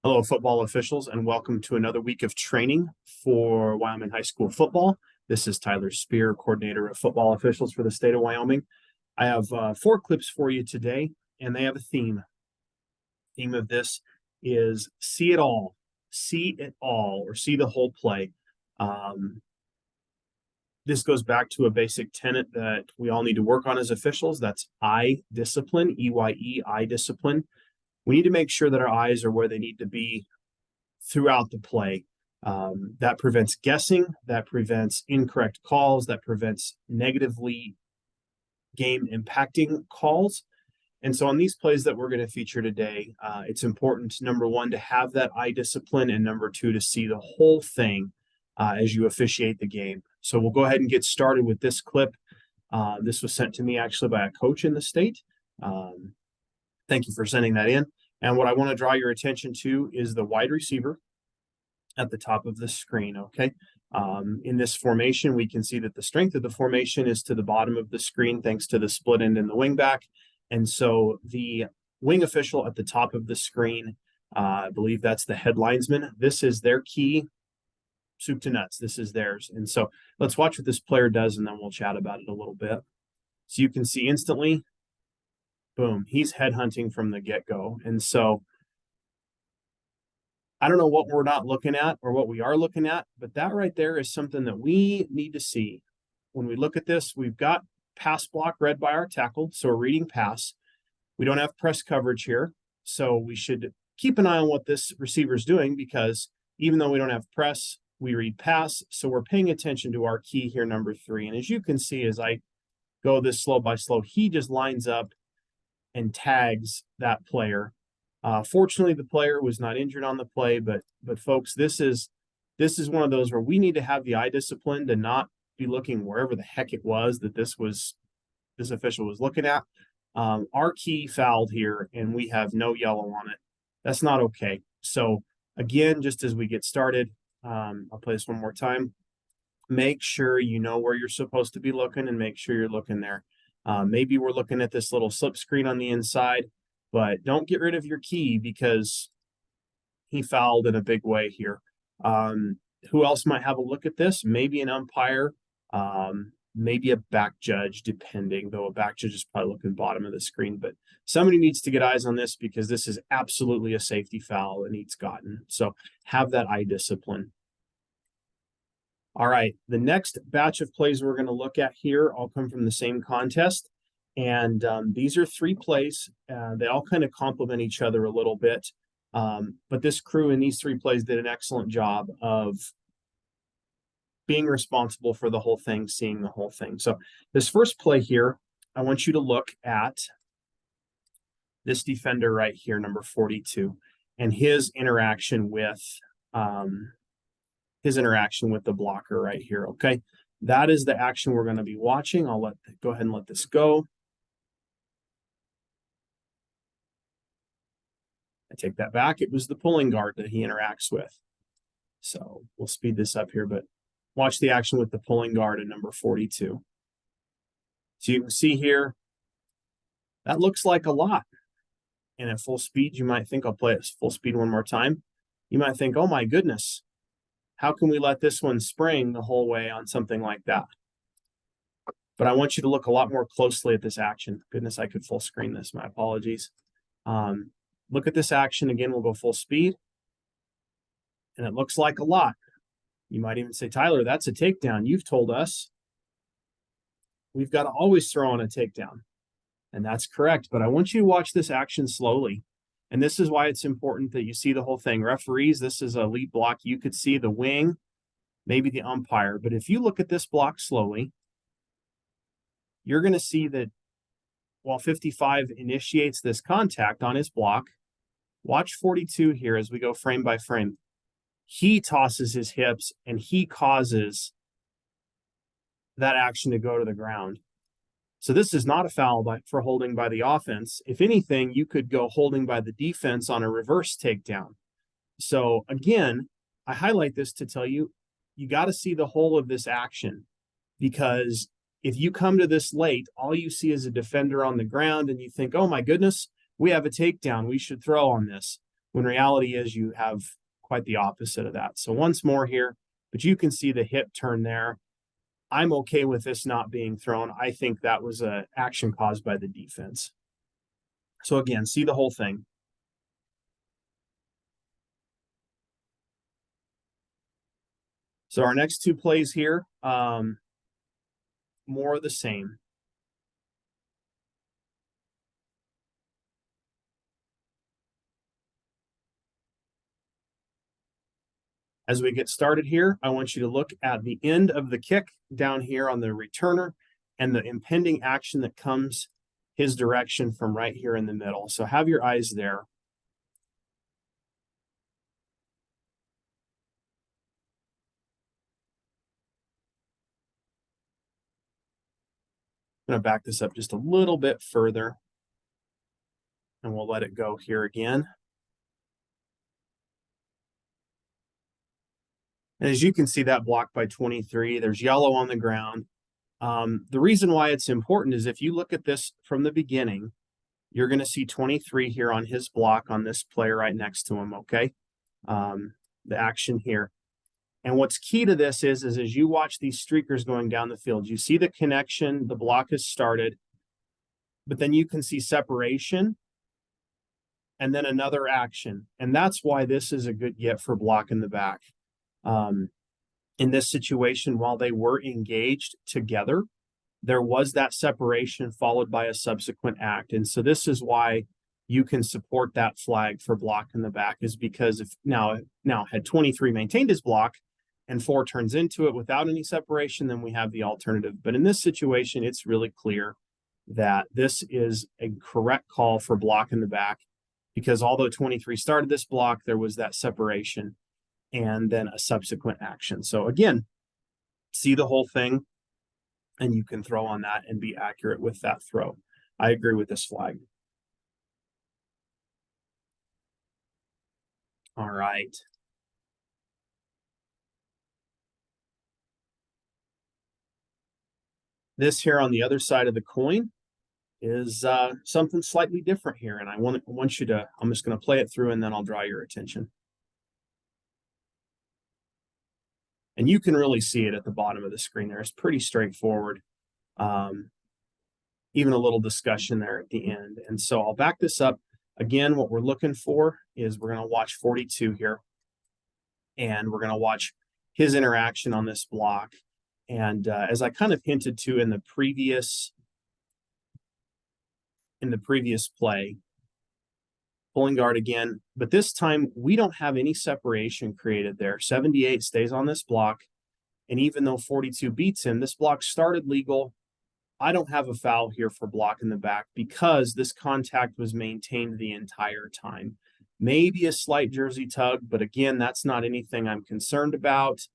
Hello, football officials, and welcome to another week of training for Wyoming High School football. This is Tyler Spear, coordinator of football officials for the state of Wyoming. I have 4 clips for you today, and they have a theme. The theme of this is see it all, or see the whole play. This goes back to a basic tenet that we all need to work on as officials. That's eye discipline, EYE, eye discipline. We need to make sure that our eyes are where they need to be throughout the play. That prevents guessing, that prevents incorrect calls, that prevents negatively game impacting calls. And so on these plays that we're going to feature today, it's important, number one, to have that eye discipline, and number two, to see the whole thing as you officiate the game. So we'll go ahead and get started with this clip. This was sent to me actually by a coach in the state. Thank you for sending that in. And what I want to draw your attention to is the wide receiver at the top of the screen, okay? In this formation, we can see that the strength of the formation is to the bottom of the screen thanks to the split end and the wing back. And so the wing official at the top of the screen, I believe that's the head linesman. This is their key, soup to nuts. This is theirs. And so let's watch what this player does, and then we'll chat about it a little bit. So you can see instantly, boom, he's headhunting from the get-go. And so I don't know what we're not looking at or what we are looking at, but that right there is something that we need to see. When we look at this, we've got pass block read by our tackle, so we're reading pass. We don't have press coverage here, so we should keep an eye on what this receiver is doing, because even though we don't have press, we read pass, so we're paying attention to our key here, number 3. And as you can see, as I go this slow by slow, he just lines up and tags that player. Fortunately, the player was not injured on the play, but folks, this is one of those where we need to have the eye discipline to not be looking wherever the heck it was that this official was looking at. Our key fouled here, and we have no yellow on it. That's not okay. So again, just as we get started, I'll play this one more time. Make sure you know where you're supposed to be looking, and make sure you're looking there. Maybe we're looking at this little slip screen on the inside, but don't get rid of your key, because he fouled in a big way here. Who else might have a look at this? Maybe an umpire, maybe a back judge, depending, though a back judge is probably looking bottom of the screen. But somebody needs to get eyes on this, because this is absolutely a safety foul and needs gotten. So have that eye discipline. All right, the next batch of plays we're going to look at here all come from the same contest. And these are 3 plays. They all kind of complement each other a little bit. But this crew in these 3 plays did an excellent job of being responsible for the whole thing, seeing the whole thing. So this first play here, I want you to look at this defender right here, number 42, and his interaction with the blocker right here. Okay, that is the action we're going to be watching. I'll go ahead and let this go. I take that back. It was the pulling guard that he interacts with. So we'll speed this up here, but watch the action with the pulling guard at number 42. So you can see here, that looks like a lot. And at full speed, you might think, I'll play it full speed one more time. You might think, oh my goodness, how can we let this one spring the whole way on something like that? But I want you to look a lot more closely at this action. Goodness, I could full screen this. My apologies. Look at this action again. We'll go full speed. And it looks like a lot. You might even say, Tyler, that's a takedown. You've told us we've got to always throw on a takedown. And that's correct. But I want you to watch this action slowly. And this is why it's important that you see the whole thing. Referees, this is a lead block. You could see the wing, maybe the umpire. But if you look at this block slowly, you're going to see that while 55 initiates this contact on his block, watch 42 here as we go frame by frame. He tosses his hips, and he causes that action to go to the ground. So this is not a foul for holding by the offense. If anything, you could go holding by the defense on a reverse takedown. So again, I highlight this to tell you, you got to see the whole of this action, because if you come to this late, all you see is a defender on the ground and you think, oh my goodness, we have a takedown, we should throw on this. when reality is you have quite the opposite of that. So once more here, but you can see the hip turn there. I'm okay with this not being thrown. I think that was an action caused by the defense. So again, see the whole thing. So our next two plays here, more of the same. As we get started here, I want you to look at the end of the kick down here on the returner and the impending action that comes his direction from right here in the middle. So have your eyes there. I'm going to back this up just a little bit further, and we'll let it go here again. And as you can see, that blocked by 23, there's yellow on the ground. The reason why it's important is if you look at this from the beginning, you're going to see 23 here on his block on this player right next to him, okay? The action here. And what's key to this is as you watch these streakers going down the field, you see the connection, the block has started, but then you can see separation and then another action. And that's why this is a good get for block in the back. In this situation, while they were engaged together, there was that separation followed by a subsequent act. And so this is why you can support that flag for block in the back, is because if now had 23 maintained his block and 4 turns into it without any separation, then we have the alternative. But in this situation, it's really clear that this is a correct call for block in the back, because although 23 started this block, there was that separation and then a subsequent action. So again, see the whole thing, and you can throw on that and be accurate with that throw. I agree with this flag. All right. This here on the other side of the coin is something slightly different here. And I want you to, I'm just going to play it through and then I'll draw your attention. And you can really see it at the bottom of the screen there. It's pretty straightforward. Even a little discussion there at the end. And so I'll back this up. Again, what we're looking for is we're going to watch 42 here. And we're going to watch his interaction on this block. And as I kind of hinted to in the previous play, pulling guard again, but this time we don't have any separation created there. 78 stays on this block, and even though 42 beats him, this block started legal. I don't have a foul here for block in the back because this contact was maintained the entire time. Maybe a slight jersey tug, but again, that's not anything I'm concerned about.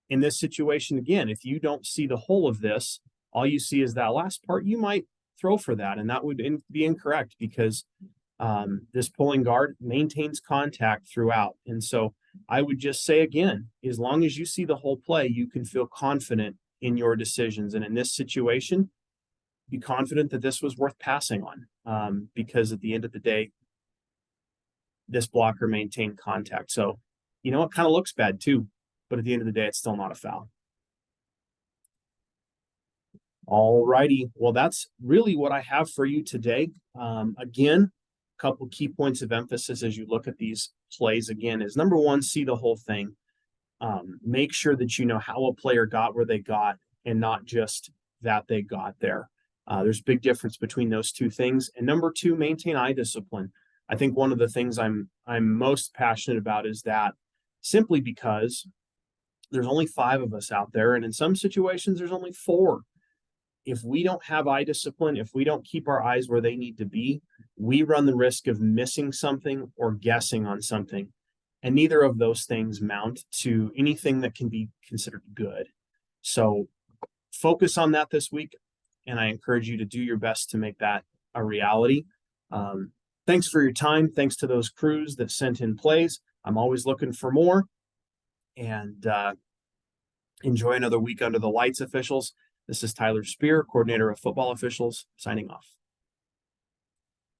In this situation, again, if you don't see the whole of this, all you see is that last part, you might throw for that, and that would be incorrect because this pulling guard maintains contact throughout. And so I would just say again, as long as you see the whole play, you can feel confident in your decisions. And in this situation, be confident that this was worth passing on because at the end of the day, this blocker maintained contact. So, you know, it kind of looks bad too, but at the end of the day, it's still not a foul. All righty. Well, that's really what I have for you today. Again, a couple key points of emphasis as you look at these plays again is number one, see the whole thing. Make sure that you know how a player got where they got and not just that they got there. There's a big difference between those two things. And number two, maintain eye discipline. I think one of the things I'm most passionate about is that simply because there's only 5 of us out there, and in some situations there's only 4. If we don't have eye discipline, if we don't keep our eyes where they need to be, we run the risk of missing something or guessing on something. And neither of those things mount to anything that can be considered good. So focus on that this week, and I encourage you to do your best to make that a reality. Thanks for your time. Thanks to those crews that sent in plays. I'm always looking for more. And enjoy another week under the lights, officials. This is Tyler Spear, coordinator of football officials, signing off.